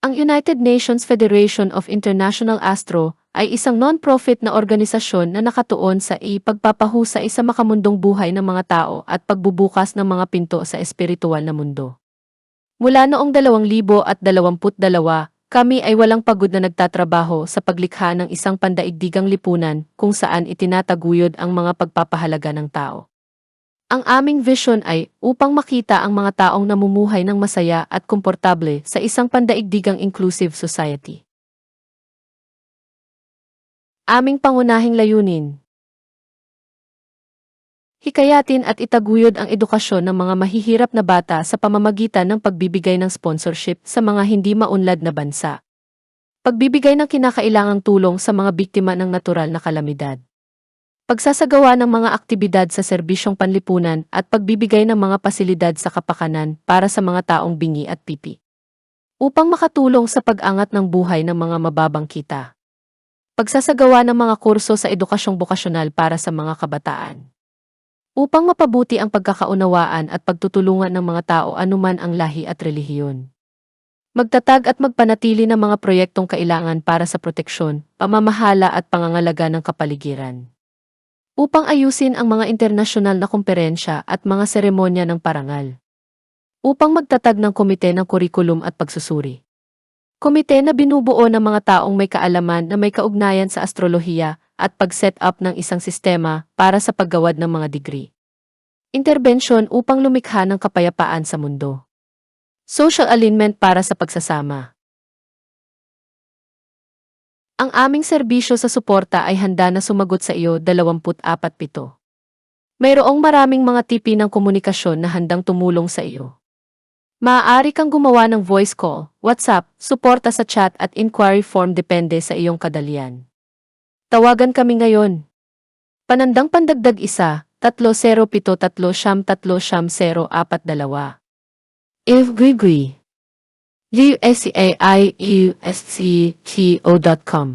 Ang United Nations Federation of International Astro ay isang non-profit na organisasyon na nakatuon sa ipagpapahusay sa makamundong buhay ng mga tao at pagbubukas ng mga pinto sa espiritual na mundo. Mula noong 2022, kami ay walang pagod na nagtatrabaho sa paglikha ng isang pandaigdigang lipunan kung saan itinataguyod ang mga pagpapahalaga ng tao. Ang aming vision ay upang makita ang mga taong namumuhay ng masaya at komportable sa isang pandaigdigang inclusive society. Aming pangunahing layunin: hikayatin at itaguyod ang edukasyon ng mga mahihirap na bata sa pamamagitan ng pagbibigay ng sponsorship sa mga hindi maunlad na bansa. Pagbibigay ng kinakailangang tulong sa mga biktima ng natural na kalamidad. Pagsasagawa ng mga aktibidad sa serbisyong panlipunan at pagbibigay ng mga pasilidad sa kapakanan para sa mga taong bingi at pipi. Upang makatulong sa pag-angat ng buhay ng mga mababang kita. Pagsasagawa ng mga kurso sa edukasyong bokasyonal para sa mga kabataan. Upang mapabuti ang pagkakaunawaan at pagtutulungan ng mga tao anuman ang lahi at relihiyon. Magtatag at magpanatili ng mga proyektong kailangan para sa proteksyon, pamamahala at pangangalaga ng kapaligiran. Upang ayusin ang mga internasyonal na komperensya at mga seremonya ng parangal. Upang magtatag ng komite ng kurikulum at pagsusuri. Komite na binubuo ng mga taong may kaalaman na may kaugnayan sa astrolohiya at pag-set up ng isang sistema para sa paggawad ng mga degree. Interbensyon upang lumikha ng kapayapaan sa mundo. Social alignment para sa pagsasama. Ang aming serbisyo sa suporta ay handa na sumagot sa iyo 24/7. Mayroong maraming mga tipi ng komunikasyon na handang tumulong sa iyo. Maaari kang gumawa ng voice call, WhatsApp, suporta sa chat at inquiry form depende sa iyong kadalian. Tawagan kami ngayon. Panandang pandagdag 1-3073-3-042. If Grigri. USCAIUSCTO.com